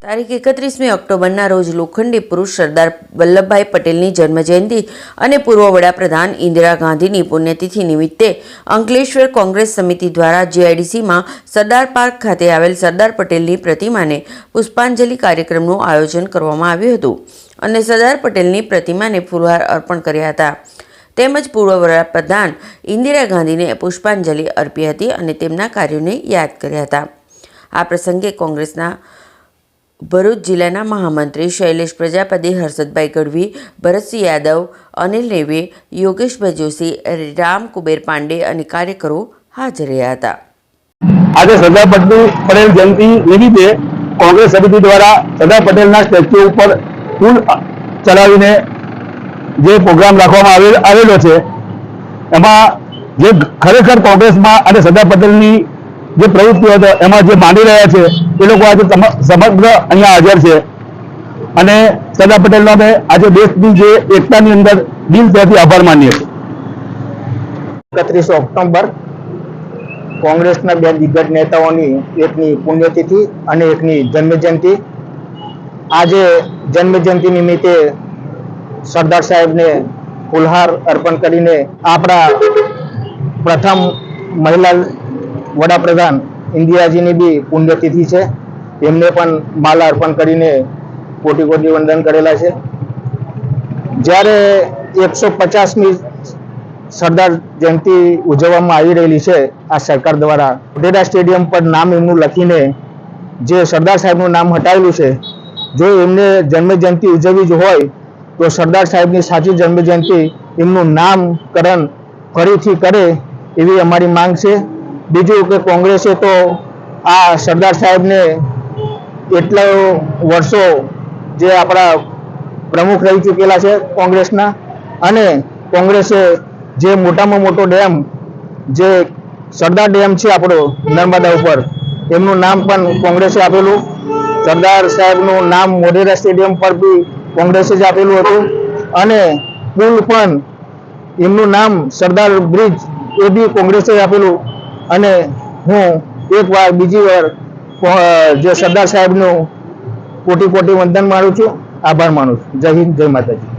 તારીખ 31મી ઓક્ટોબરના રોજ લોખંડી પુરુષ સરદાર વલ્લભભાઈ પટેલની જન્મજયંતિ અને પૂર્વ વડાપ્રધાન ઇન્દિરા ગાંધીની પુણ્યતિથિ નિમિત્તે અંકલેશ્વર કોંગ્રેસ સમિતિ દ્વારા જીઆઈડીસીમાં સરદાર પાર્ક ખાતે આવેલ સરદાર પટેલની પ્રતિમાને પુષ્પાંજલિ કાર્યક્રમનું આયોજન કરવામાં આવ્યું હતું અને સરદાર પટેલની પ્રતિમાને ફૂલહાર અર્પણ કર્યા હતા તેમજ પૂર્વ વડાપ્રધાન ઇન્દિરા ગાંધીને પુષ્પાંજલિ અર્પી હતી અને તેમના કાર્યોને યાદ કર્યા હતા। આ પ્રસંગે કોંગ્રેસના ભરૂચ જિલ્લાના મહામંત્રી શૈલેષ પ્રજાપતિ, હર્ષદભાઈ ગઢવી, ભરતસિંહ યાદવ, અનિલ નેવે, યોગેશભાઈ જોશી, રામ કુબેર પાંડે અને કાર્યકરો હાજર રહ્યા હતા। આજે સરદાર પટેલ જયંતિ નિમિત્તે કોંગ્રેસ સમિતિ દ્વારા સરદાર પટેલના સ્ટેચ્યુ ઉપર ફૂલ ચડાવીને જે પ્રોગ્રામ રાખવામાં આવેલો છે એમાં જે ખરેખર કોંગ્રેસમાં અને સરદાર પટેલની જે પ્રવૃત્તિઓ હતો એમાં જે માંડી રહ્યા છે એ લોકો આજે સમગ્ર અહીંયા હાજર છે અને સરદાર પટેલનો અમે આજે દેશની જે એકતાની અંદર દિલથી આભાર માનીએ છીએ। 31 ઓક્ટોબર કોંગ્રેસના બે દિગ્ગજ નેતાઓની એકની પુણ્યતિથિ અને એકની જન્મજયંતિ। આજે જન્મજયંતિ નિમિત્તે સરદાર સાહેબને ફૂલહાર અર્પણ કરીને આપણા પ્રથમ મહિલા વડાપ્રધાન ઇન્દિરાજીની બી પુણ્યતિથિ છે, એમને પણ માલા અર્પણ કરીને કોટી કોટી વંદન કરેલા છે। જ્યારે 150મી સરદાર જયંતિ ઉજવવામાં આવી રહેલી છે આ સરકાર દ્વારા, મોઢેરા સ્ટેડિયમ પર નામ એમનું લખીને જે સરદાર સાહેબનું નામ હટાવેલું છે, જો એમને જન્મજયંતિ ઉજવવી જ હોય તો સરદાર સાહેબની સાચી જન્મજયંતિ એમનું નામકરણ ફરીથી કરે એવી અમારી માંગ છે। બીજું કે કોંગ્રેસે તો આ સરદાર સાહેબને એટલા વર્ષો જે આપણા પ્રમુખ રહી ચૂકેલા છે કોંગ્રેસના, અને કોંગ્રેસે જે મોટામાં મોટો ડેમ જે સરદાર ડેમ છે આપણો નર્મદા ઉપર, એમનું નામ પણ કોંગ્રેસે આપેલું। સરદાર સાહેબનું નામ મોઢેરા સ્ટેડિયમ પર બી કોંગ્રેસે જ આપેલું હતું અને પુલ પણ એમનું નામ સરદાર બ્રિજ એ બી કોંગ્રેસે આપેલું। અને હું બીજી વાર જે સરદાર સાહેબનું કોટી કોટી વંદન માનું છું, આભાર માનું છું। જય હિન્દ, જય માતાજી।